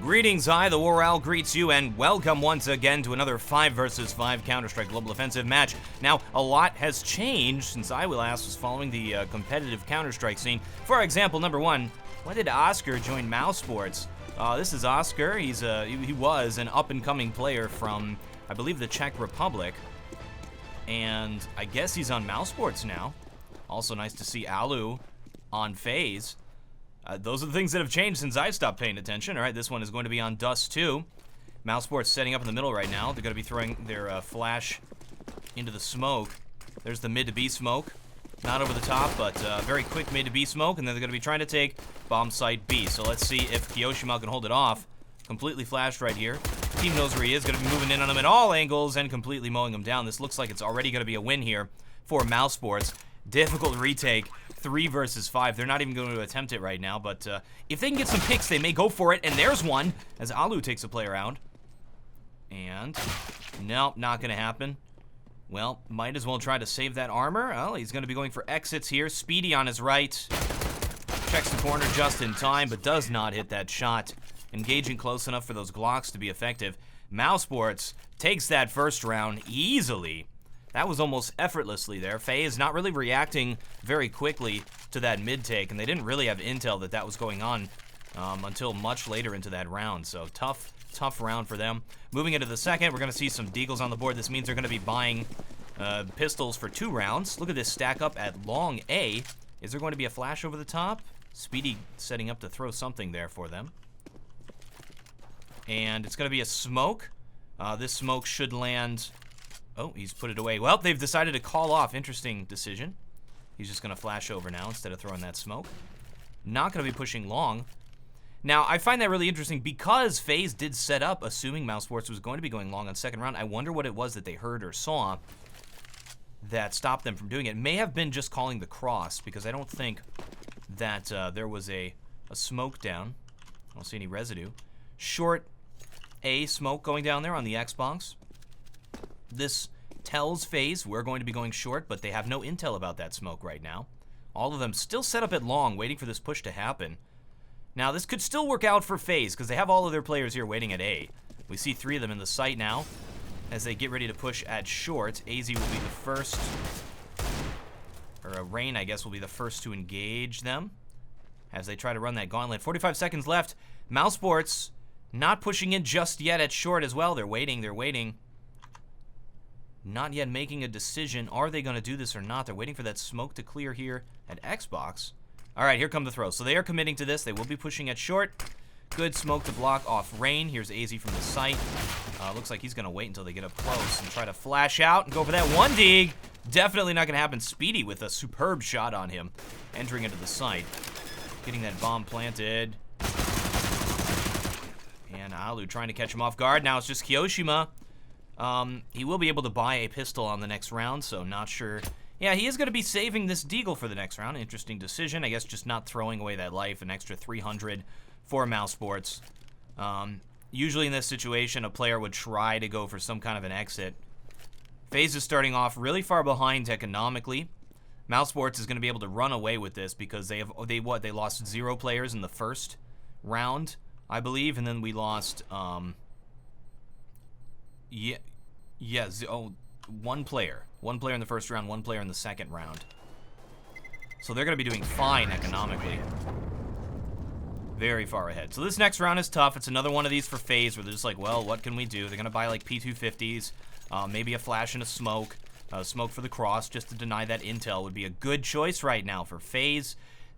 Greetings, TheWarOwl greets you, and welcome once again to another 5 vs 5 Counter-Strike Global Offensive match. Now, a lot has changed since I last was following the competitive Counter-Strike scene. For example, number 1, when did Oscar join mousesports? This is Oscar. He was an up-and-coming player from, I believe, the Czech Republic, and I guess he's on mousesports now. Also nice to see Alu on FaZe. Those are the things that have changed since I stopped paying attention. All right, this one is going to be on Dust2. mousesports setting up in the middle right now. They're going to be throwing their flash into the smoke. There's the mid to B smoke. Not over the top, but very quick mid to B smoke. And then they're going to be trying to take bomb site B. So let's see if Kiyoshima can hold it off. Completely flashed right here. Team knows where he is. Going to be moving in on him at all angles and completely mowing him down. This looks like it's already going to be a win here for mousesports. Difficult retake. 3 versus 5. They're not even going to attempt it right now, but if they can get some picks, they may go for it. And there's one as Alu takes a player out. And nope, not going to happen. Well, might as well try to save that armor. Well, he's going to be going for exits here. Speedy on his right. Checks the corner just in time, but does not hit that shot. Engaging close enough for those Glocks to be effective. mousesports takes that first round easily. That was almost effortlessly there. FaZe not really reacting very quickly to that mid-take, and they didn't really have intel that that was going on until much later into that round. So tough round for them. Moving into the second, we're going to see some deagles on the board. This means they're going to be buying pistols for 2 rounds. Look at this stack up at long A. Is there going to be a flash over the top? Speedy setting up to throw something there for them. And it's going to be a smoke. This smoke should land... Oh, he's put it away. Well, they've decided to call off. Interesting decision. He's just going to flash over now instead of throwing that smoke. Not going to be pushing long. Now, I find that really interesting because FaZe did set up, assuming mousesports was going to be going long on second round. I wonder what it was that they heard or saw that stopped them from doing it. It may have been just calling the cross, because I don't think that there was a smoke down. I don't see any residue. Short A smoke going down there on the Xbox. This tells FaZe we're going to be going short, but they have no intel about that smoke right now. All of them still set up at long, waiting for this push to happen. Now, this could still work out for FaZe, because they have all of their players here waiting at A. We see 3 of them in the site now, as they get ready to push at short. AZ will be the first, or Rain, I guess, will be the first to engage them, as they try to run that gauntlet. 45 seconds left. mousesports not pushing in just yet at short as well. They're waiting. Not yet making a decision. Are they going to do this or not? They're waiting for that smoke to clear here at Xbox. All right, here come the throws. So they are committing to this. They will be pushing at short. Good smoke to block off Rain. Here's AZ from the site. Looks like he's going to wait until they get up close and try to flash out and go for that 1 dig. Definitely not going to happen. Speedy with a superb shot on him. Entering into the site. Getting that bomb planted. And Alu trying to catch him off guard. Now it's just Kiyoshima. He will be able to buy a pistol on the next round, so not sure. Yeah, he is going to be saving this deagle for the next round. Interesting decision. I guess just not throwing away that life. An extra 300 for mousesports. Usually in this situation, a player would try to go for some kind of an exit. FaZe is starting off really far behind economically. mousesports is going to be able to run away with this because they lost 0 players in the first round, I believe, and then we lost, one player. 1 player in the first round, 1 player in the second round. So they're going to be doing fine economically. Very far ahead. So this next round is tough. It's another one of these for FaZe where they're just like, well, what can we do? They're going to buy like P250s, maybe a flash and a smoke. Smoke for the cross just to deny that intel would be a good choice right now for FaZe.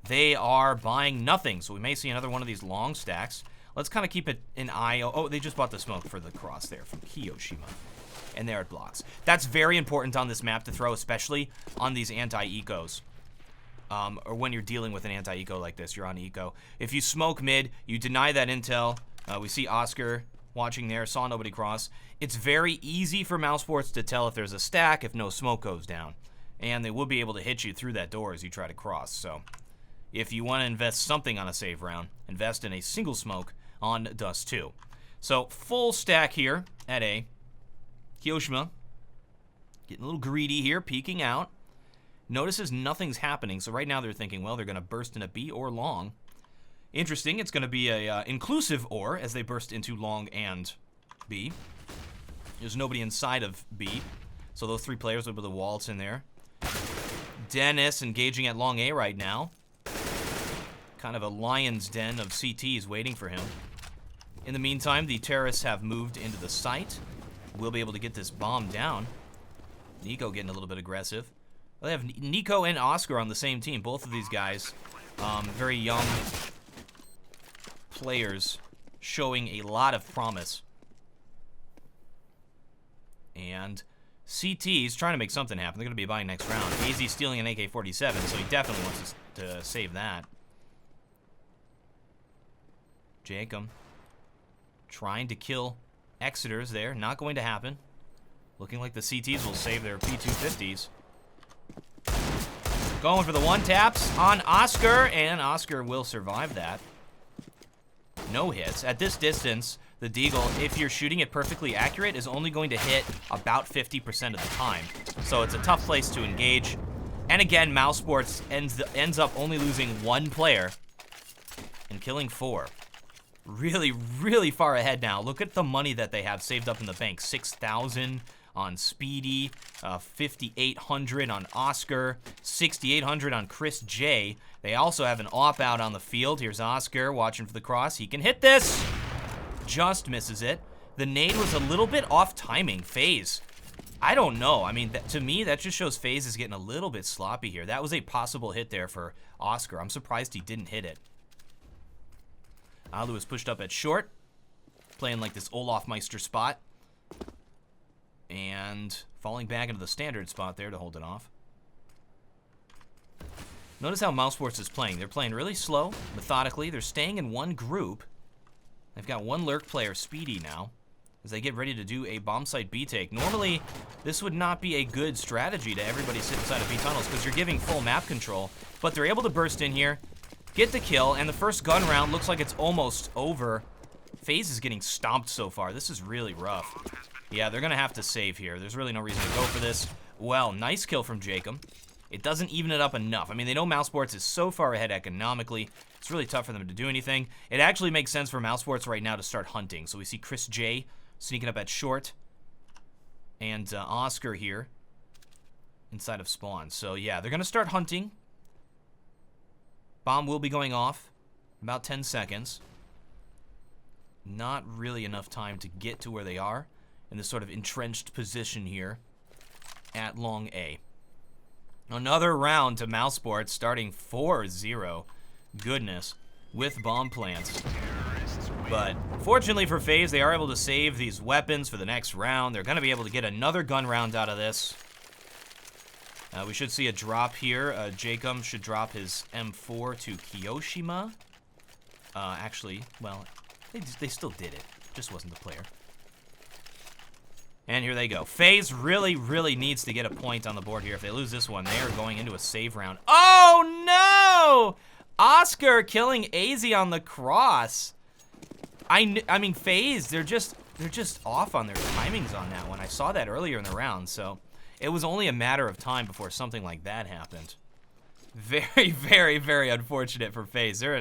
They are buying nothing, so we may see another one of these long stacks. Let's kind of keep an eye. Oh, they just bought the smoke for the cross there from Kiyoshima. And there it blocks. That's very important on this map to throw, especially on these anti-ecos. Or when you're dealing with an anti-eco like this, you're on eco. If you smoke mid, you deny that intel. We see Oscar watching there, saw nobody cross. It's very easy for mousesports to tell if there's a stack if no smoke goes down. And they will be able to hit you through that door as you try to cross. So if you want to invest something on a save round, invest in a single smoke on Dust2. So full stack here at A. Kiyoshima getting a little greedy here, peeking out. Notices nothing's happening, so right now they're thinking, well, they're going to burst in a B or long. Interesting. It's going to be a inclusive OR as they burst into long and B. There's nobody inside of B, so those 3 players will be able to waltz in there. Dennis engaging at long A right now. Kind of a lion's den of CTs waiting for him. In the meantime, the terrorists have moved into the site. We'll be able to get this bomb down. Nico getting a little bit aggressive. Well, they have Nico and Oscar on the same team. Both of these guys, very young players, showing a lot of promise. And CT is trying to make something happen. They're going to be buying next round. AZ stealing an AK-47, so he definitely wants to save that. Jacob trying to kill Exeter's there. Not going to happen. Looking like the CTs will save their P250s. Going for the one taps on Oscar, and Oscar will survive that. No hits. At this distance, the Deagle, if you're shooting it perfectly accurate, is only going to hit about 50% of the time. So it's a tough place to engage. And again, mousesports ends up only losing 1 player and killing 4. Really, really far ahead now. Look at the money that they have saved up in the bank. 6,000 on Speedy, 5,800 on Oscar, 6,800 on Chris J. They also have an op-out on the field. Here's Oscar watching for the cross. He can hit this. Just misses it. The nade was a little bit off timing. FaZe, I don't know. I mean, to me, that just shows FaZe is getting a little bit sloppy here. That was a possible hit there for Oscar. I'm surprised he didn't hit it. Alu is pushed up at short, playing like this Olaf Meister spot, and falling back into the standard spot there to hold it off. Notice how mousesports is playing. They're playing really slow, methodically. They're staying in one group. They've got 1 lurk player, Speedy, now, as they get ready to do a bomb site B take. Normally, this would not be a good strategy to everybody sit inside of B tunnels because you're giving full map control, but they're able to burst in here, get the kill, and the first gun round looks like it's almost over. FaZe is getting stomped so far. This is really rough. Yeah, they're going to have to save here. There's really no reason to go for this. Well, nice kill from Jacob. It doesn't even it up enough. I mean, they know mousesports is so far ahead economically. It's really tough for them to do anything. It actually makes sense for mousesports right now to start hunting. So we see Chris J sneaking up at short. And Oscar here inside of spawn. So yeah, they're going to start hunting. Bomb will be going off in about 10 seconds. Not really enough time to get to where they are in this sort of entrenched position here at long A. Another round to mousesports, starting 4-0. Goodness, with bomb plants. But fortunately for FaZe, they are able to save these weapons for the next round. They're going to be able to get another gun round out of this. We should see a drop here. Jacob should drop his M4 to Kiyoshima. Actually, well, they still did it. Just wasn't the player. And here they go. FaZe really, really needs to get a point on the board here. If they lose this one, they are going into a save round. Oh, no! Oscar killing AZ on the cross. I mean, FaZe, they're just off on their timings on that one. I saw that earlier in the round, so it was only a matter of time before something like that happened. Very, very, very unfortunate for FaZe. They're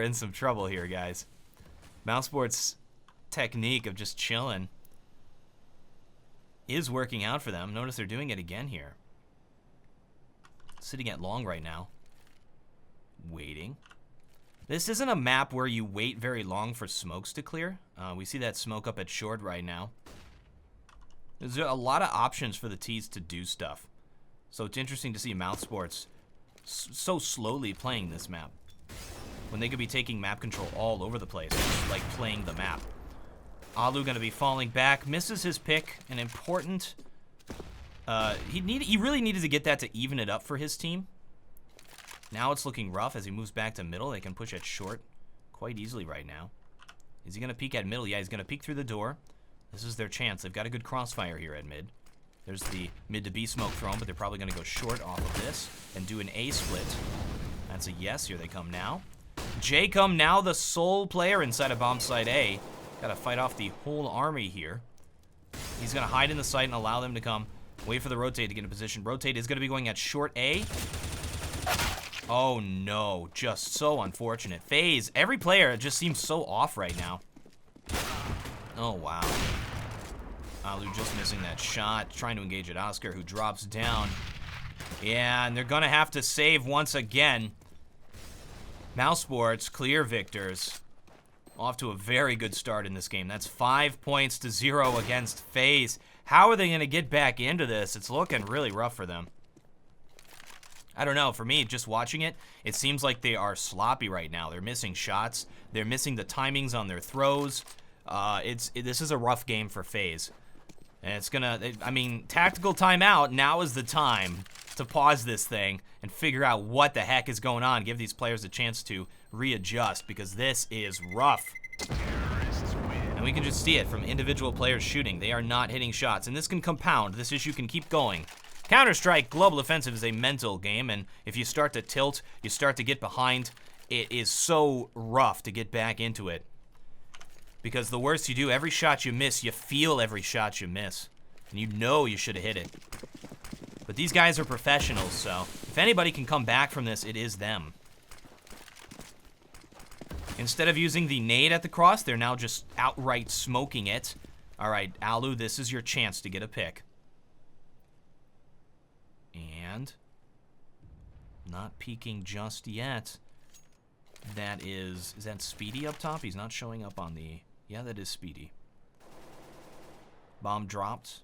in some trouble here, guys. mousesports' technique of just chilling is working out for them. Notice they're doing it again here. Sitting at long right now. Waiting. This isn't a map where you wait very long for smokes to clear. We see that smoke up at short right now. There's a lot of options for the T's to do stuff. So it's interesting to see mousesports so slowly playing this map, when they could be taking map control all over the place, just like playing the map. Alu gonna be falling back, misses his pick, an important, he really needed to get that to even it up for his team. Now it's looking rough as he moves back to middle. They can push at short quite easily right now. Is he gonna peek at middle? Yeah, he's gonna peek through the door. This is their chance. They've got a good crossfire here at mid. There's the mid to B smoke thrown, but they're probably gonna go short off of this and do an A split. That's a yes. Here they come now. Jacob now the sole player inside of bomb site A. Gotta fight off the whole army here. He's gonna hide in the site and allow them to come. Wait for the rotate to get in position. Rotate is gonna be going at short A. Oh no, just so unfortunate. FaZe, every player just seems so off right now. Oh wow. Alu just missing that shot, trying to engage at Oscar, who drops down. Yeah, and they're gonna have to save once again. mousesports, clear victors. Off to a very good start in this game. That's 5 points to 0 against FaZe. How are they gonna get back into this? It's looking really rough for them. I don't know, for me, just watching it, it seems like they are sloppy right now. They're missing shots. They're missing the timings on their throws. This is a rough game for FaZe. And it's gonna, I mean, tactical timeout, now is the time to pause this thing and figure out what the heck is going on. Give these players a chance to readjust, because this is rough. And we can just see it from individual players shooting. They are not hitting shots, and this can compound. This issue can keep going. Counter-Strike Global Offensive is a mental game, and if you start to tilt, you start to get behind, it is so rough to get back into it. Because the worse you do, every shot you miss, you feel every shot you miss. And you know you should have hit it. But these guys are professionals, so if anybody can come back from this, it is them. Instead of using the nade at the cross, they're now just outright smoking it. All right, Alu, this is your chance to get a pick. And not peeking just yet. That is that Speedy up top? He's not showing up on the... Yeah, that is Speedy. Bomb dropped.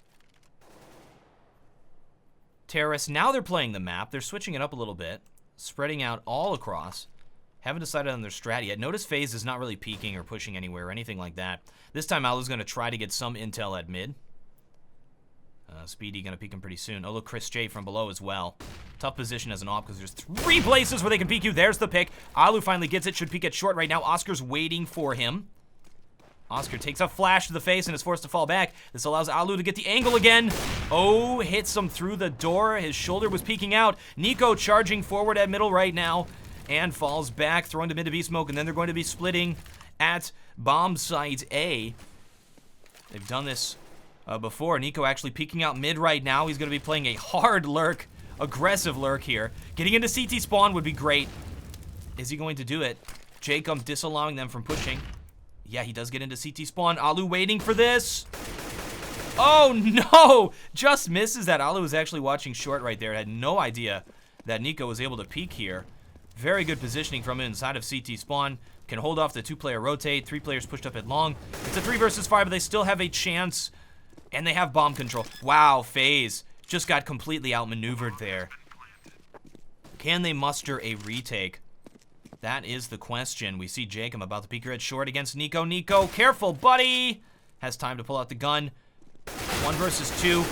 Terrorists, now they're playing the map. They're switching it up a little bit. Spreading out all across. Haven't decided on their strat yet. Notice FaZe is not really peeking or pushing anywhere or anything like that. This time Alu's going to try to get some intel at mid. Speedy going to peek him pretty soon. Oh, look, Chris J from below as well. Tough position as an op because there's 3 places where they can peek you. There's the pick. Alu finally gets it. Should peek it short right now. Oscar's waiting for him. Oscar takes a flash to the face and is forced to fall back. This allows Alu to get the angle again. Oh, hits him through the door. His shoulder was peeking out. Nico charging forward at middle right now and falls back, throwing to mid to B smoke, and then they're going to be splitting at bomb site A. They've done this before. Nico actually peeking out mid right now. He's going to be playing a hard lurk, aggressive lurk here. Getting into CT spawn would be great. Is he going to do it? Jacob disallowing them from pushing. Yeah, he does get into CT spawn. Alu waiting for this. Oh no! Just misses that. Alu was actually watching short right there. Had no idea that Nico was able to peek here. Very good positioning from inside of CT spawn. Can hold off the 2-player rotate. 3 players pushed up at long. It's a 3 versus 5, but they still have a chance. And they have bomb control. Wow, FaZe just got completely outmaneuvered there. Can they muster a retake? That is the question. We see Jacob about to peek her head short against Nico. Nico, careful, buddy! Has time to pull out the gun. 1 versus 2.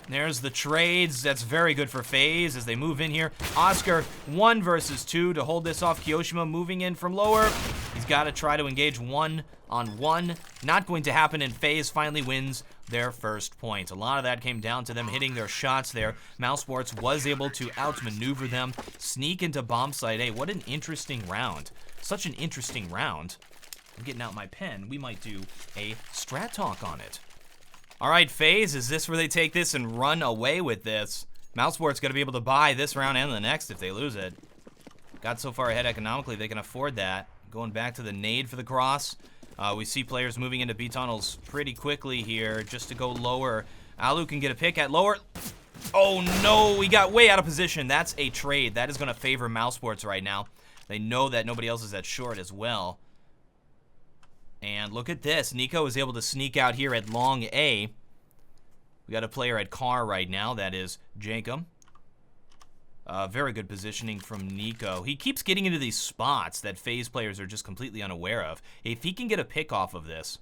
There's the trades. That's very good for FaZe as they move in here. Oscar, 1 versus 2 to hold this off. Kiyoshima moving in from lower. He's got to try to engage 1-on-1. Not going to happen, and FaZe finally wins their first point. A lot of that came down to them hitting their shots there. mousesports was able to outmaneuver them, sneak into bomb site A. What an interesting round. Such an interesting round. I'm getting out my pen. We might do a strat talk on it. All right, FaZe, is this where they take this and run away with this? mousesports going to be able to buy this round and the next if they lose it. Got so far ahead economically, they can afford that. Going back to the nade for the cross. We see players moving into B tunnels pretty quickly here just to go lower. Alu can get a pick at lower. Oh no, we got way out of position. That's a trade. That is going to favor mousesports right now. They know that nobody else is at short as well. And look at this. Nico is able to sneak out here at long A. We got a player at car right now. That is Jacob. Very good positioning from Nico. He keeps getting into these spots that FaZe players are just completely unaware of. If he can get a pick off of this,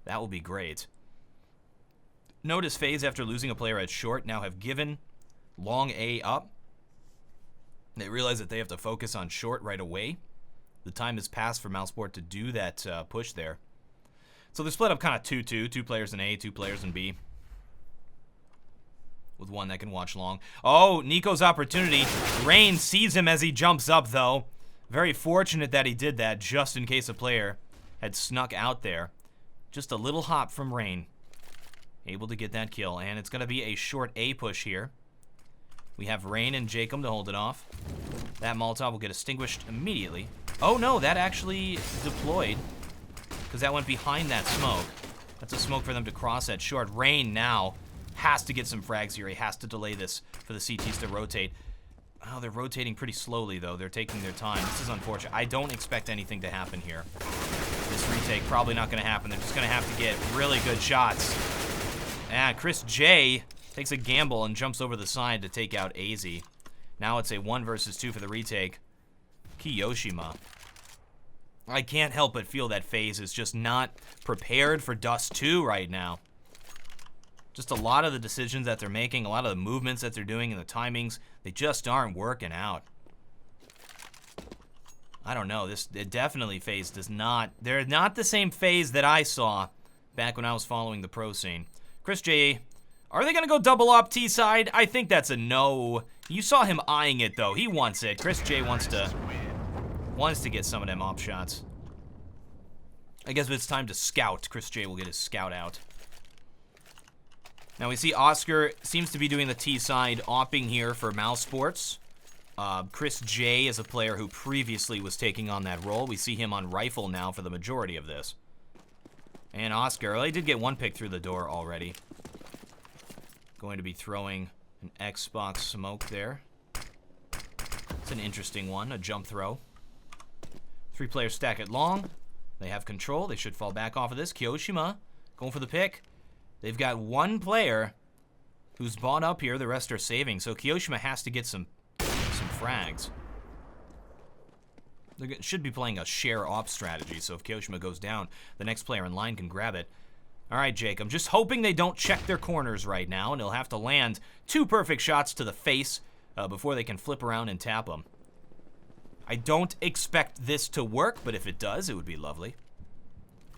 that will be great. Notice FaZe, after losing a player at short, now have given long A up. They realize that they have to focus on short right away. The time has passed for mousesports to do that push there. So they're split up kind of 2-2. 2 players in A, 2 players in B. With 1 that can watch long. Oh, Nico's opportunity. Rain sees him as he jumps up, though. Very fortunate that he did that, just in case a player had snuck out there. Just a little hop from Rain. Able to get that kill, and it's going to be a short A push here. We have Rain and Jacob to hold it off. That Molotov will get extinguished immediately. Oh no, that actually deployed, because that went behind that smoke. That's a smoke for them to cross at short. Rain now has to get some frags here. He has to delay this for the CTs to rotate. Oh, they're rotating pretty slowly, though. They're taking their time. This is unfortunate. I don't expect anything to happen here. This retake probably not going to happen. They're just going to have to get really good shots. And Chris J takes a gamble and jumps over the side to take out AZ. Now it's a 1 versus 2 for the retake. Kiyoshima. I can't help but feel that FaZe is just not prepared for Dust2 right now. Just a lot of the decisions that they're making, a lot of the movements that they're doing and the timings, they just aren't working out. I don't know, it definitely FaZe does not, they're not the same FaZe that I saw back when I was following the pro scene. Chris J, are they gonna go double op T side? I think that's a no. You saw him eyeing it though, he wants it. Chris J wants to get some of them op shots. I guess when it's time to scout, Chris J will get his scout out. Now we see Oscar seems to be doing the T side opping here for mousesports. Chris J is a player who previously was taking on that role. We see him on rifle now for the majority of this. And Oscar, well, he did get one pick through the door already. Going to be throwing an Xbox smoke there. It's an interesting one, a jump throw. 3 players stack it long. They have control. They should fall back off of this. Kiyoshima going for the pick. They've got 1 player who's bought up here. The rest are saving. So Kiyoshima has to get some frags. They should be playing a share op strategy. So if Kiyoshima goes down, the next player in line can grab it. All right, Jake. I'm just hoping they don't check their corners right now, and they'll have to land 2 perfect shots to the face before they can flip around and tap them. I don't expect this to work, but if it does, it would be lovely.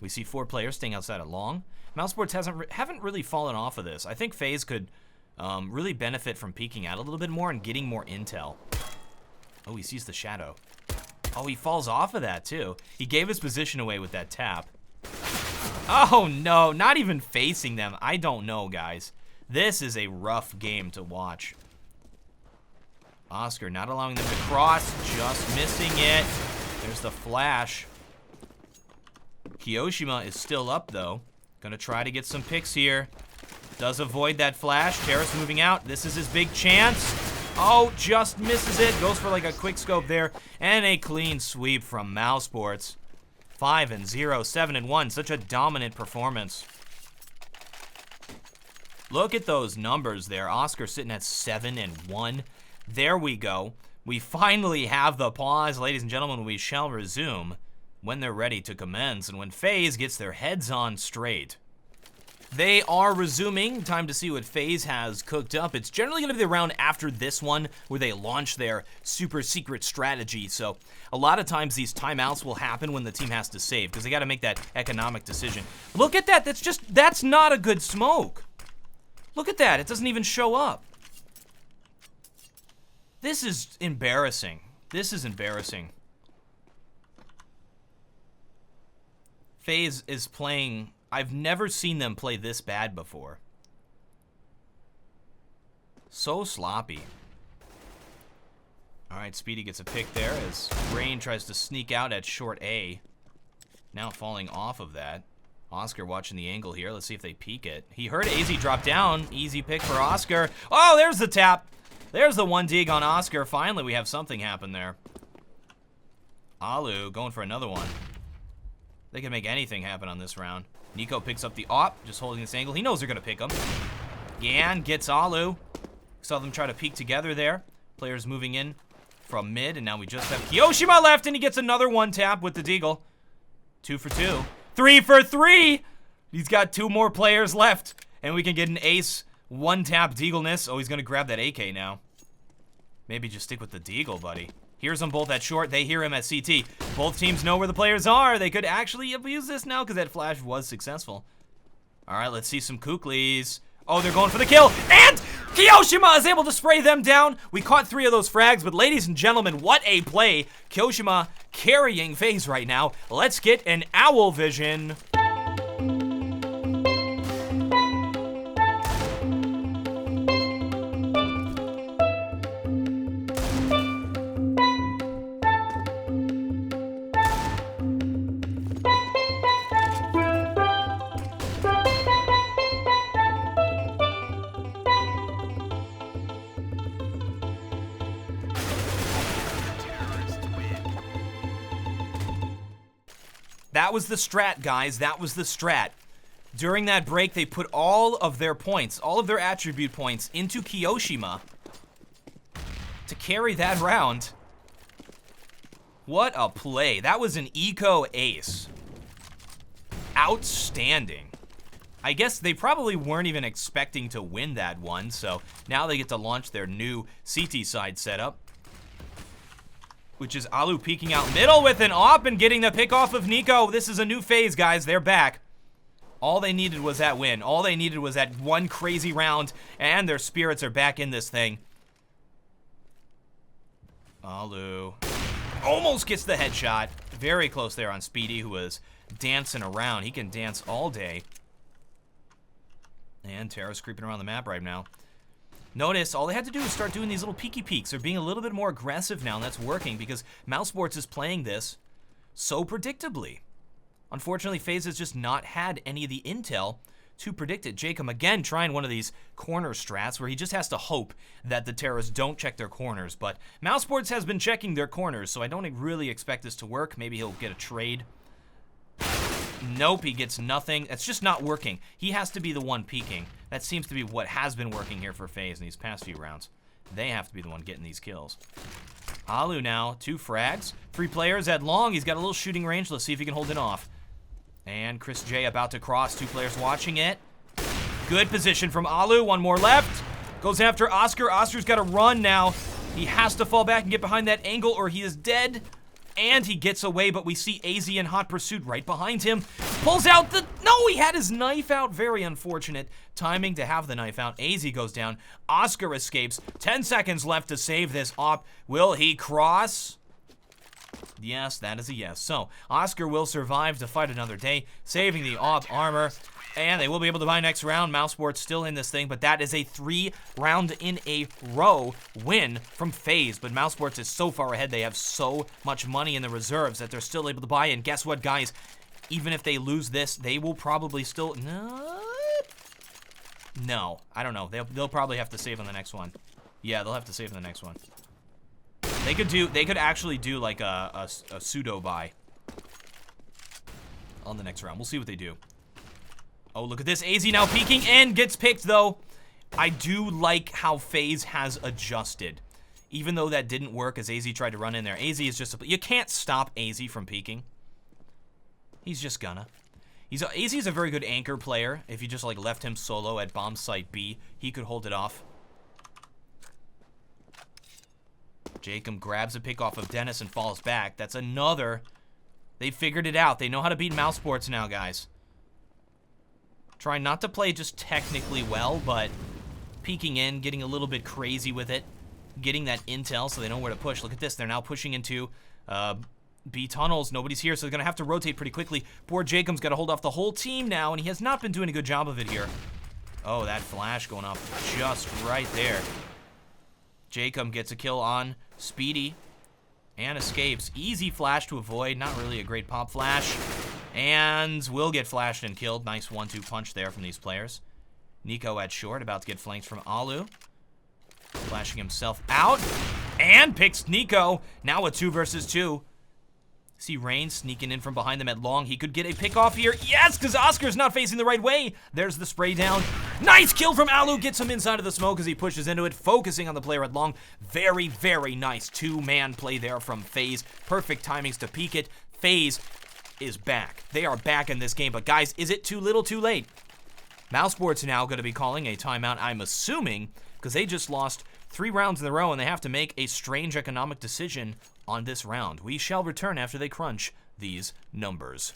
We see 4 players staying outside at long. mousesports haven't really fallen off of this. I think FaZe could really benefit from peeking out a little bit more and getting more intel. Oh, he sees the shadow. Oh, he falls off of that too. He gave his position away with that tap. Oh no, not even facing them. I don't know, guys. This is a rough game to watch. Oscar not allowing them to cross, just missing it. There's the flash. Kiyoshima is still up though. Gonna try to get some picks here. Does avoid that flash. Terrace moving out. This is his big chance. Oh, just misses it. Goes for like a quick scope there. And a clean sweep from mousesports. 5-0, 7-1. Such a dominant performance. Look at those numbers there. Oscar sitting at 7-1. There we go. We finally have the pause, ladies and gentlemen. We shall resume when they're ready to commence and when FaZe gets their heads on straight. They are resuming. Time to see what FaZe has cooked up. It's generally going to be the round after this one where they launch their super secret strategy. So a lot of times these timeouts will happen when the team has to save because they got to make that economic decision. Look at that. That's not a good smoke. Look at that. It doesn't even show up. This is embarrassing. This is embarrassing. FaZe is playing... I've never seen them play this bad before. So sloppy. All right, Speedy gets a pick there as Rain tries to sneak out at short A. Now falling off of that. Oscar watching the angle here. Let's see if they peek it. He heard AZ drop down. Easy pick for Oscar. Oh, there's the tap. There's the 1 dig on Oscar. Finally, we have something happen there. Alu going for another one. They can make anything happen on this round. Nico picks up the op, just holding this angle. He knows they're going to pick him. Gan gets Alu. Saw them try to peek together there. Players moving in from mid, and now we just have Kiyoshima left, and he gets another 1 tap with the deagle. 2 for 2. 3 for 3! He's got 2 more players left, and we can get an ace 1 tap deagleness. Oh, he's going to grab that AK now. Maybe just stick with the deagle, buddy. Hears them both at short. They hear him at CT. Both teams know where the players are. They could actually abuse this now because that flash was successful. All right, let's see some Kuklis. Oh, they're going for the kill. And Kiyoshima is able to spray them down. We caught 3 of those frags, but ladies and gentlemen, what a play. Kiyoshima carrying FaZe right now. Let's get an owl vision. That was the strat, guys. That was the strat. During that break, they put all of their points, all of their attribute points into Kiyoshima to carry that round. What a play. That was an eco ace. Outstanding. I guess they probably weren't even expecting to win that one, so now they get to launch their new CT side setup, which is Alu peeking out middle with an op and getting the pick off of Nico. This is a new phase, guys. They're back. All they needed was that win. All they needed was that one crazy round, and their spirits are back in this thing. Alu almost gets the headshot. Very close there on Speedy, who was dancing around. He can dance all day. And Terra's creeping around the map right now. Notice, all they had to do is start doing these little peeky peeks. They're being a little bit more aggressive now, and that's working because mousesports is playing this so predictably. Unfortunately, FaZe has just not had any of the intel to predict it. Jacob, again, trying one of these corner strats where he just has to hope that the terrorists don't check their corners. But mousesports has been checking their corners, so I don't really expect this to work. Maybe he'll get a trade. Nope, he gets nothing. It's just not working. He has to be the one peeking. That seems to be what has been working here for FaZe in these past few rounds. They have to be the one getting these kills. Alu now, 2 frags. 3 players at long. He's got a little shooting range. Let's see if he can hold it off. And Chris J about to cross. 2 players watching it. Good position from Alu. 1 more left. Goes after Oscar. Oscar's got to run now. He has to fall back and get behind that angle or he is dead. And he gets away, but we see AZ in hot pursuit right behind him. Pulls out the... No, he had his knife out. Very unfortunate timing to have the knife out. AZ goes down. Oscar escapes. 10 seconds left to save this op. Will he cross? Yes, that is a yes. So, Oscar will survive to fight another day, saving the op armor. And they will be able to buy next round. mousesports still in this thing, but that is a 3 round in a row win from FaZe. But mousesports is so far ahead. They have so much money in the reserves that they're still able to buy. And guess what, guys? Even if they lose this, they will probably still... No, I don't know. They'll probably have to save on the next one. Yeah, they'll have to save on the next one. They could actually do like a pseudo buy on the next round. We'll see what they do. Oh, look at this. AZ now peeking and gets picked, though. I do like how FaZe has adjusted. Even though that didn't work as AZ tried to run in there. AZ is just... You can't stop AZ from peeking. He's just gonna. AZ is a very good anchor player. If you just, like, left him solo at bomb site B, he could hold it off. Jacob grabs a pick off of Dennis and falls back. That's another... They figured it out. They know how to beat mousesports now, guys. Trying not to play just technically well, but peeking in, getting a little bit crazy with it, getting that intel so they know where to push. Look at this. They're now pushing into B tunnels. Nobody's here, so they're going to have to rotate pretty quickly. Poor Jacob's got to hold off the whole team now, and he has not been doing a good job of it here. Oh, that flash going off just right there. Jacob gets a kill on Speedy and escapes. Easy flash to avoid. Not really a great pop flash. And will get flashed and killed. Nice 1-2 punch there from these players. Nico at short, about to get flanked from Alu. Flashing himself out. And picks Nico. Now a 2 versus 2. See Rain sneaking in from behind them at long. He could get a pick off here. Yes, because Oscar's not facing the right way. There's the spray down. Nice kill from Alu. Gets him inside of the smoke as he pushes into it, focusing on the player at long. Very, very nice 2-man play there from FaZe. Perfect timings to peek it. FaZe is back. They are back in this game, but guys, is it too little too late? mousesports now going to be calling a timeout, I'm assuming, because they just lost 3 rounds in a row and they have to make a strange economic decision on this round. We shall return after they crunch these numbers.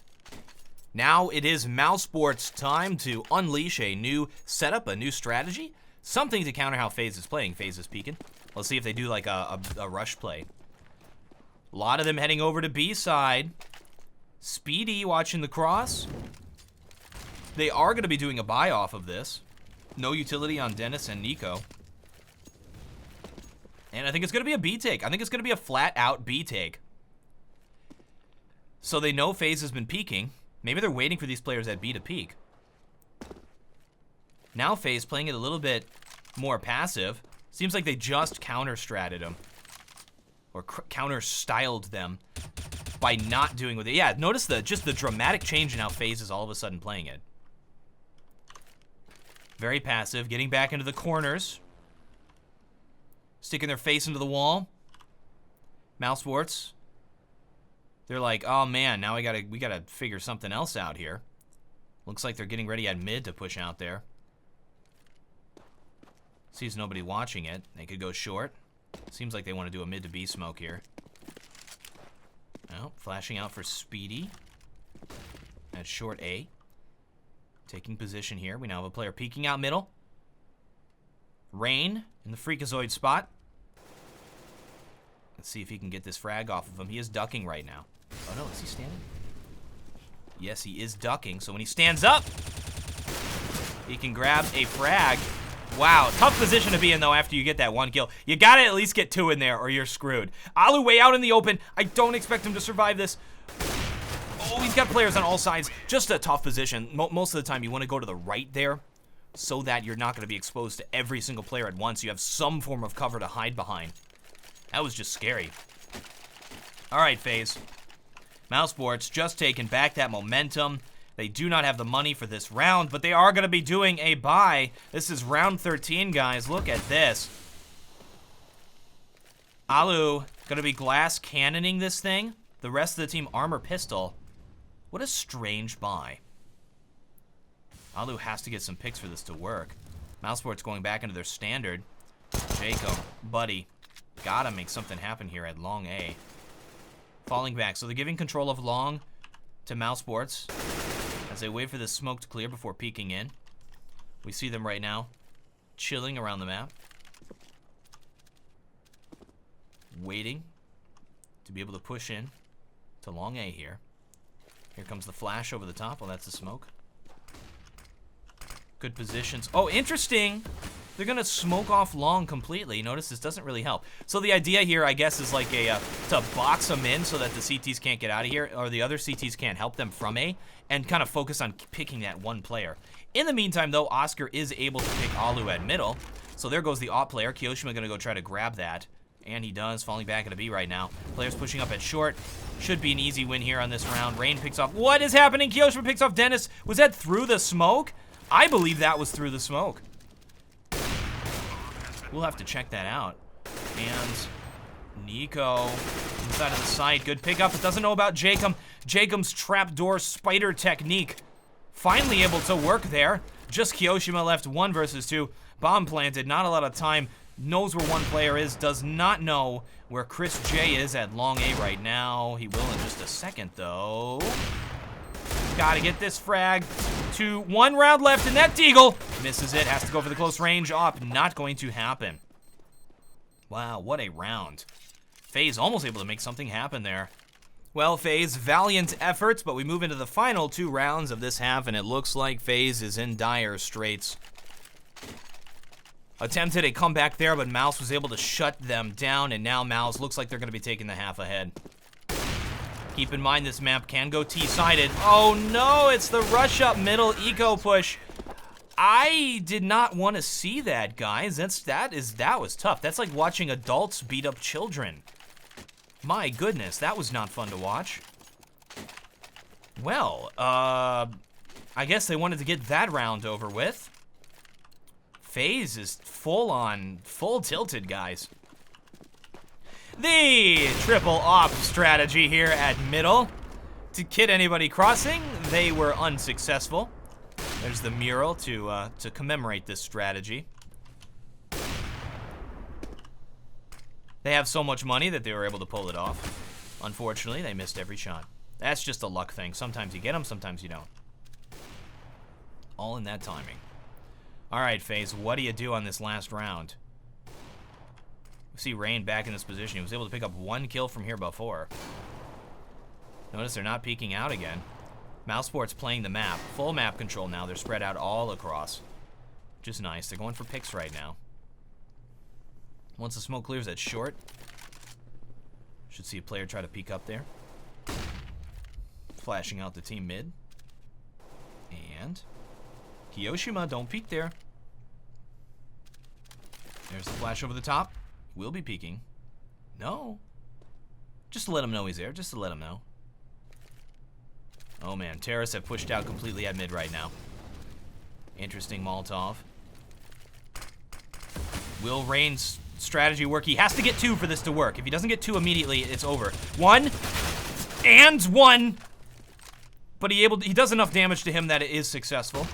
Now it is mousesports time to unleash a new setup, a new strategy, something to counter how FaZe is playing. FaZe is peeking. Let's see if they do like a rush play. A lot of them heading over to B side. Speedy watching the cross. They are going to be doing a buy off of this. No utility on Dennis and Nico. And I think it's going to be a B take. I think it's going to be a flat out B take. So they know FaZe has been peeking. Maybe they're waiting for these players at B to peek. Now FaZe playing it a little bit more passive. Seems like they just counter-stratted them. Or counter-styled them. by not doing with it. Yeah, notice just the dramatic change in how FaZe is all of a sudden playing it. Very passive, getting back into the corners. Sticking their face into the wall. mousesports. They're like, oh man, now we gotta figure something else out here. Looks like they're getting ready at mid to push out there. Sees nobody watching it. They could go short. Seems like they want to do a mid to B smoke here. Oh, flashing out for Speedy. At short A. Taking position here. We now have a player peeking out middle. Rain in the freakazoid spot. Let's see if he can get this frag off of him. He is ducking right now. Oh no, is he standing? Yes, he is ducking. So when he stands up, he can grab a frag. Wow, tough position to be in though after you get that one kill. You gotta at least get 2 in there or you're screwed. Alu way out in the open. I don't expect him to survive this. Oh, he's got players on all sides. Just a tough position. Most of the time you want to go to the right there so that you're not going to be exposed to every single player at once. You have some form of cover to hide behind. That was just scary. All right, FaZe. mousesports just taking back that momentum. They do not have the money for this round, but they are going to be doing a buy. This is round 13, guys. Look at this. Alu going to be glass cannoning this thing. The rest of the team armor pistol. What a strange buy. Alu has to get some picks for this to work. mousesports going back into their standard. Jacob, buddy, gotta make something happen here at long A. Falling back, so they're giving control of long to mousesports as they wait for this smoke to clear before peeking in. We see them right now, chilling around the map. Waiting to be able to push in to long A here. Here comes the flash over the top. Well, that's the smoke. Good positions. Oh, interesting. They're going to smoke off long completely. Notice this doesn't really help. So the idea here, I guess, is like to box them in so that the CTs can't get out of here, or the other CTs can't help them from A, and kind of focus on picking that one player. In the meantime, though, Oscar is able to pick Alu at middle. So there goes the AWP player. Kiyoshima going to go try to grab that. And he does, falling back at a B right now. Players pushing up at short. Should be an easy win here on this round. Rain picks off. What is happening? Kiyoshima picks off Dennis. Was that through the smoke? I believe that was through the smoke. We'll have to check that out. And Nico inside of the site. Good pickup. It doesn't know about Jacob. Jacob's trapdoor spider technique. Finally able to work there. Just Kiyoshima left 1 versus 2. Bomb planted. Not a lot of time. Knows where one player is, does not know where Chris J is at long A right now. He will in just a second, though. Gotta get this frag to 1 round left, and that Deagle misses it. Has to go for the close range op. Not going to happen. Wow, what a round. FaZe almost able to make something happen there. Well, FaZe, valiant efforts, but we move into the final 2 rounds of this half, and it looks like FaZe is in dire straits. Attempted a comeback there, but Mouse was able to shut them down, and now Mouse looks like they're going to be taking the half ahead. Keep in mind this map can go T-sided. Oh no, it's the rush up middle eco push. I did not want to see that, guys. That was tough. That's like watching adults beat up children. My goodness, that was not fun to watch. Well, I guess they wanted to get that round over with. FaZe is full tilted, guys. The triple op strategy here at middle. To kid anybody crossing, they were unsuccessful. There's the mural to commemorate this strategy. They have so much money that they were able to pull it off. Unfortunately, they missed every shot. That's just a luck thing. Sometimes you get them, sometimes you don't. All in that timing. All right, FaZe, what do you do on this last round? We see Rain back in this position. He was able to pick up 1 kill from here before. Notice they're not peeking out again. mousesports playing the map. Full map control now. They're spread out all across. Which is nice. They're going for picks right now. Once the smoke clears, that's short. Should see a player try to peek up there. Flashing out the team mid. And Kiyoshima, don't peek there. There's the flash over the top. Will be peeking. No. Just to let him know he's there. Just to let him know. Oh man, terrorists have pushed out completely at mid right now. Interesting Molotov. Will Rain's strategy work? He has to get 2 for this to work. If he doesn't get 2 immediately, it's over. 1 and 1. But he does enough damage to him that it is successful.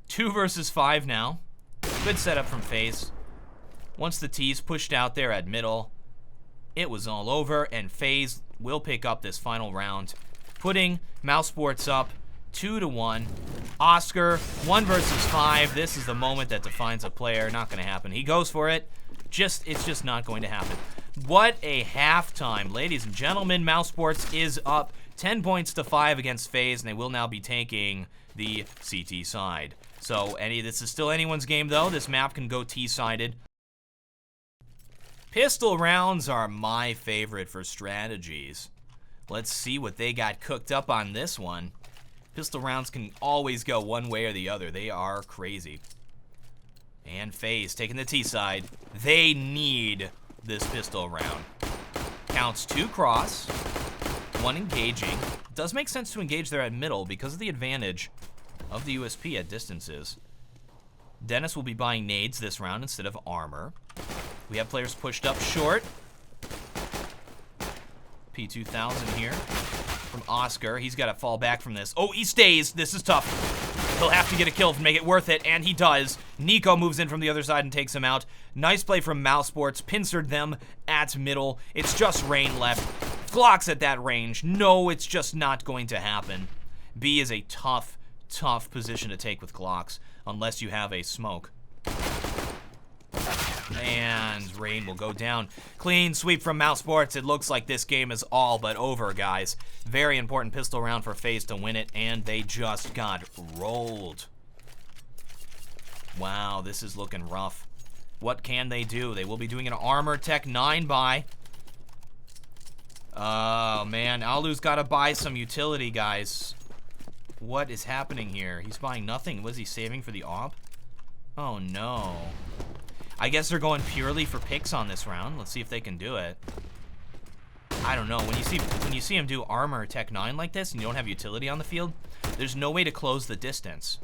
2 versus 5 now. Good setup from FaZe. Once the T's pushed out there at middle, it was all over, and FaZe will pick up this final round, putting mousesports up 2-1. Oscar, 1 versus 5. This is the moment that defines a player. Not going to happen. He goes for it. It's just not going to happen. What a halftime, ladies and gentlemen. mousesports is up 10 points to 5 against FaZe, and they will now be taking the CT side. So this is still anyone's game, though. This map can go T-sided. Pistol rounds are my favorite for strategies. Let's see what they got cooked up on this one. Pistol rounds can always go one way or the other. They are crazy. And FaZe taking the T side. They need this pistol round. Counts 2 cross, 1 engaging. It does make sense to engage there at middle because of the advantage of the USP at distances. Dennis will be buying nades this round instead of armor. We have players pushed up short. P2000 here from Oscar. He's got to fall back from this. Oh, he stays. This is tough. He'll have to get a kill to make it worth it, and he does. Nico moves in from the other side and takes him out. Nice play from mousesports. Pincered them at middle. It's just Rain left. Glocks at that range. No, it's just not going to happen. B is a tough position to take with Glocks, unless you have a smoke. And Rain will go down. Clean sweep from mousesports. It looks like this game is all but over, guys. Very important pistol round for FaZe to win it, and they just got rolled. Wow, this is looking rough. What can they do? They will be doing an armor tech 9 buy. Oh, man. Alu's got to buy some utility, guys. What is happening here? He's buying nothing. Was he saving for the AWP? Oh, no. I guess they're going purely for picks on this round. Let's see if they can do it. I don't know. When you see him do armor tech 9 like this and you don't have utility on the field, there's no way to close the distance.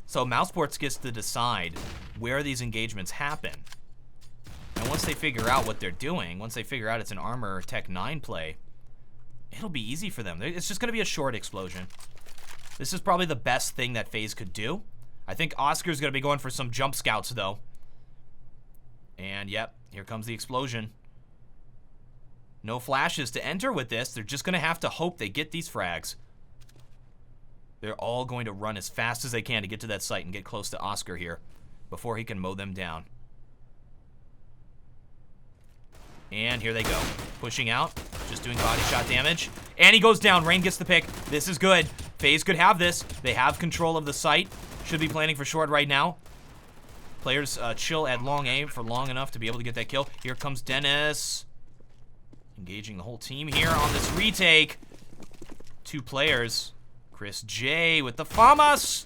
So mousesports gets to decide where these engagements happen. And once they figure out what they're doing, once they figure out it's an armor tech 9 play, it'll be easy for them. It's just going to be a short explosion. This is probably the best thing that FaZe could do. I think Oscar's going to be going for some jump scouts, though. And, yep, here comes the explosion. No flashes to enter with this. They're just going to have to hope they get these frags. They're all going to run as fast as they can to get to that site and get close to Oscar here before he can mow them down. And here they go. Pushing out. Just doing body shot damage. And he goes down. Rain gets the pick. This is good. FaZe could have this. They have control of the site. Should be planning for short right now. Players chill at long aim for long enough to be able to get that kill. Here comes Dennis. Engaging the whole team here on this retake. 2 players. Chris J with the FAMAS.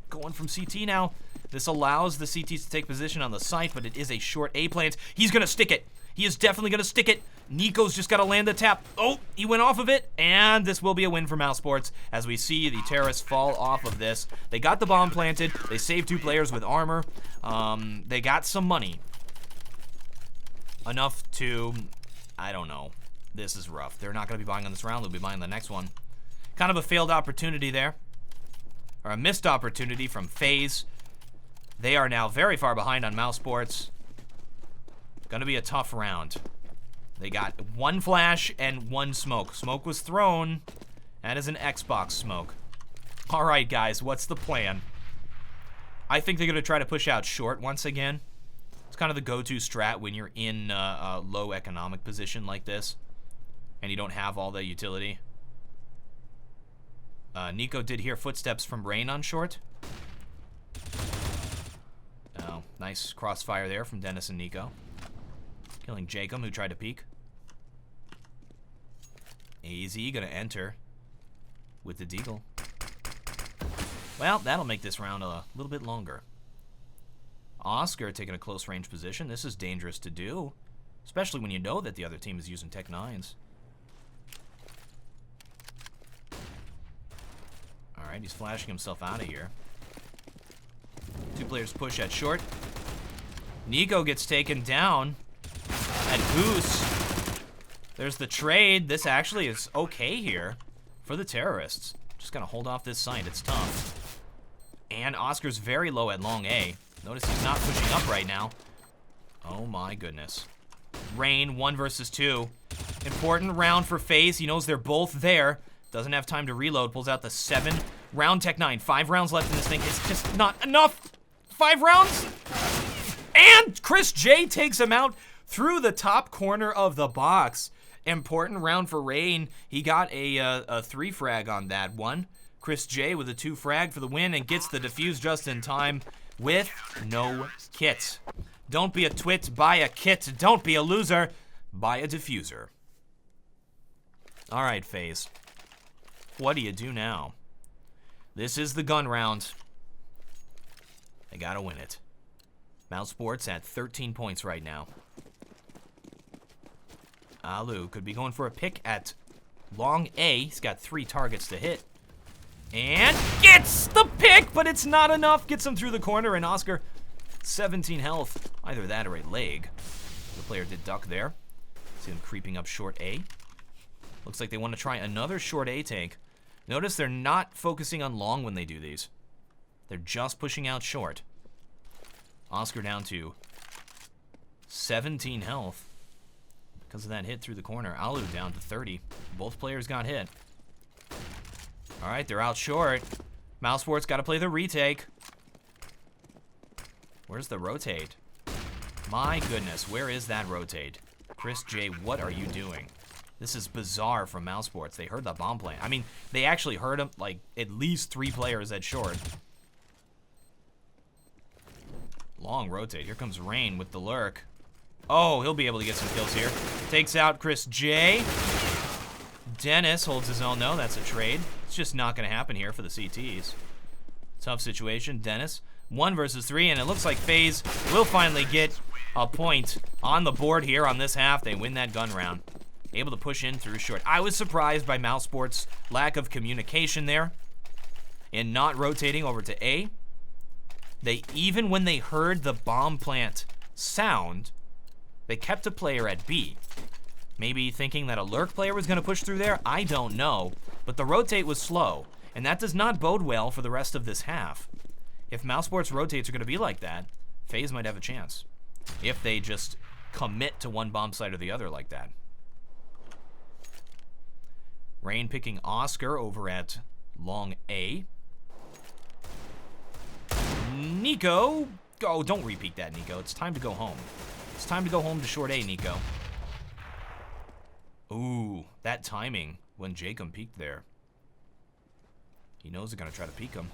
Going from CT now. This allows the CTs to take position on the site, but it is a short A plant. He's going to stick it. He is definitely going to stick it. Nico's just got to land the tap. Oh, he went off of it, and this will be a win for mousesports as we see the terrorists fall off of this. They got the bomb planted. They saved 2 players with armor. They got some money. Enough to, I don't know. This is rough. They're not going to be buying on this round. They'll be buying the next one. Kind of a failed opportunity there. Or a missed opportunity from FaZe. They are now very far behind on mousesports. Gonna be a tough round. They got 1 flash and 1 smoke. Smoke was thrown. That is an Xbox smoke. All right, guys, what's the plan? I think they're gonna try to push out short once again. It's kind of the go-to strat when you're in a low economic position like this and you don't have all the utility. Nico did hear footsteps from Rain on short. Oh, nice crossfire there from Dennis and Nico. Killing Jacob, who tried to peek. AZ gonna enter with the deagle. Well, that'll make this round a little bit longer. Oscar taking a close range position. This is dangerous to do, especially when you know that the other team is using Tech 9s. Alright, he's flashing himself out of here. 2 players push at short. Nico gets taken down at Goose. There's the trade. This actually is okay here for the terrorists. Just gonna hold off this site. It's tough. And Oscar's very low at long A. Notice he's not pushing up right now. Oh my goodness. Rain, 1 versus 2. Important round for FaZe. He knows they're both there. Doesn't have time to reload. Pulls out the 7-round Tech 9. 5 rounds left in this thing. It's just not enough. 5 rounds. And Chris J takes him out through the top corner of the box. Important round for Rain. He got a 3 frag on that one. Chris J with a 2 frag for the win and gets the defuse just in time with no kit. Don't be a twit, buy a kit. Don't be a loser, buy a diffuser. All right, FaZe. What do you do now? This is the gun round. They gotta win it. mousesports at 13 points right now. Alu could be going for a pick at long A. He's got 3 targets to hit. And gets the pick, but it's not enough. Gets him through the corner, and Oscar, 17 health. Either that or a leg. The player did duck there. See them creeping up short A. Looks like they want to try another short A tank. Notice they're not focusing on long when they do these. They're just pushing out short. Oscar down to 17 health because of that hit through the corner. Alu down to 30. Both players got hit. All right, they're out short. mousesports got to play the retake. Where's the rotate? My goodness, where is that rotate? Chris J, what are you doing? This is bizarre from mousesports. They heard the bomb plant. I mean, they actually heard him, like, at least 3 players at short. Long rotate. Here comes Rain with the lurk. Oh, he'll be able to get some kills here. Takes out Chris J. Dennis holds his own, though. That's a trade. It's just not going to happen here for the CTs. Tough situation. Dennis, 1 versus 3, and it looks like FaZe will finally get a point on the board here on this half. They win that gun round. Able to push in through short. I was surprised by mousesports' lack of communication there and not rotating over to A. They, even when they heard the bomb plant sound, they kept a player at B. Maybe thinking that a lurk player was going to push through there? I don't know. But the rotate was slow, and that does not bode well for the rest of this half. If mousesports rotates are going to be like that, FaZe might have a chance. If they just commit to one bomb site or the other like that. Rain picking Oscar over at long A. Nico. Oh, don't repeat that, Nico. It's time to go home. It's time to go home to short A, Nico. Ooh, that timing when Jacob peeked there. He knows they're going to try to peek him.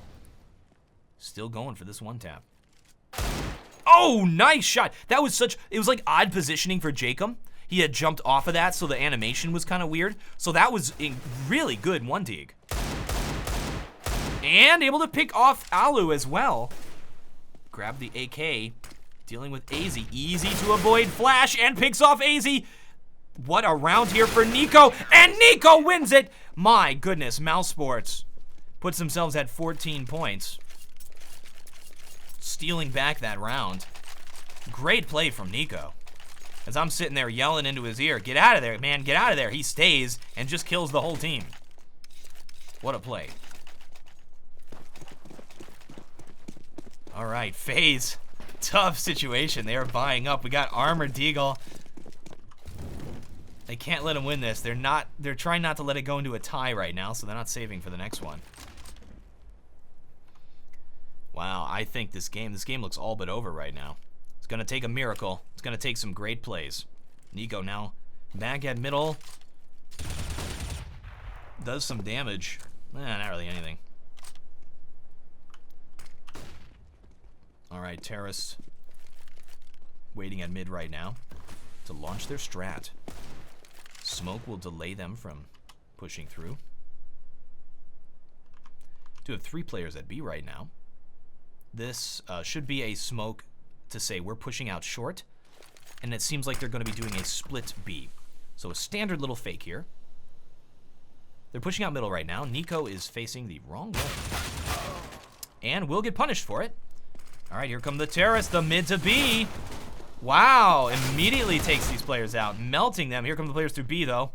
Still going for this one tap. Oh, nice shot. That was such, it was like odd positioning for Jacob. He had jumped off of that, so the animation was kind of weird. So that was a really good one dig. And able to pick off Alu as well. Grab the AK, dealing with AZ. Easy to avoid flash and picks off AZ. What a round here for Nico, and Nico wins it. My goodness, mousesports puts themselves at 14 points. Stealing back that round. Great play from Nico. As I'm sitting there yelling into his ear, get out of there, man, get out of there. He stays and just kills the whole team. What a play. All right, FaZe. Tough situation. They are buying up. We got Armored Deagle. They can't let him win this. They're trying not to let it go into a tie right now, so they're not saving for the next one. Wow, I think this game looks all but over right now. It's gonna take a miracle. It's gonna take some great plays. Nico now back at middle. Does some damage. Not really anything. All right, terrorists waiting at mid right now to launch their strat. Smoke will delay them from pushing through. Do have 3 players at B right now. This should be a smoke to say we're pushing out short, and it seems like they're going to be doing a split B. So a standard little fake here. They're pushing out middle right now. Nico is facing the wrong way. And will get punished for it. All right, here come the terrorists, the mid to B. Wow, immediately takes these players out, melting them. Here come the players through B, though.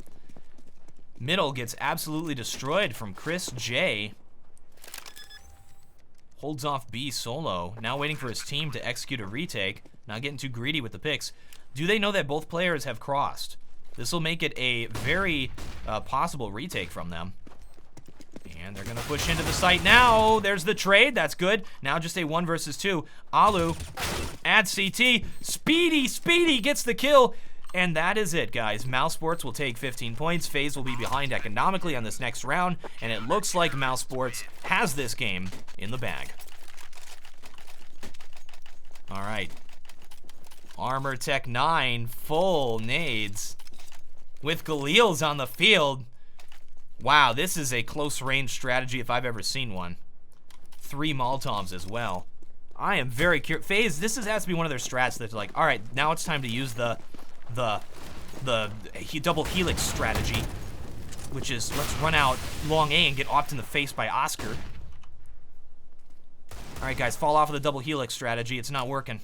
Middle gets absolutely destroyed from Chris J. Holds off B solo. Now waiting for his team to execute a retake. Not getting too greedy with the picks. Do they know that both players have crossed? This will make it a very possible retake from them. And they're going to push into the site now. There's the trade. That's good. Now just a 1 versus 2. Alu at CT. Speedy gets the kill. And that is it, guys. mousesports will take 15 points. FaZe will be behind economically on this next round. And it looks like mousesports has this game in the bag. All right. Armor Tech 9, full nades. With Galil's on the field. Wow, this is a close range strategy if I've ever seen one. 3 Molotovs as well. I am very curious. FaZe, this has to be one of their strats that's like, all right, now it's time to use the double helix strategy, which is let's run out long A and get offed in the face by Oscar. All right, guys, fall off of the double helix strategy. It's not working.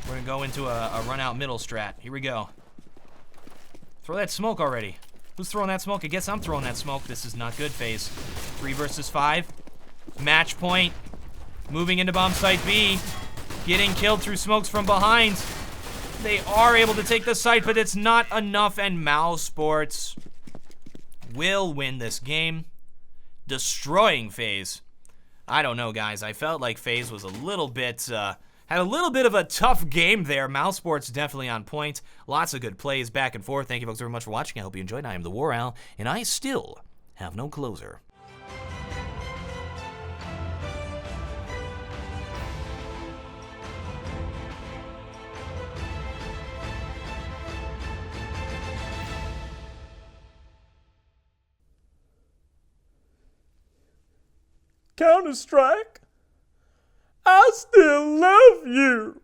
We're gonna go into a run out middle strat. Here we go. Throw that smoke already. Who's throwing that smoke? I guess I'm throwing that smoke. This is not good, FaZe. 3 versus 5. Match point. Moving into bomb site B. Getting killed through smokes from behind. They are able to take the site, but it's not enough, and mousesports will win this game, destroying FaZe. I don't know, guys. I felt like FaZe was a little bit, had a little bit of a tough game there. mousesports definitely on point. Lots of good plays back and forth. Thank you folks very much for watching. I hope you enjoyed. I am TheWarOwl, and I still have no closer. Counter-Strike, I still love you.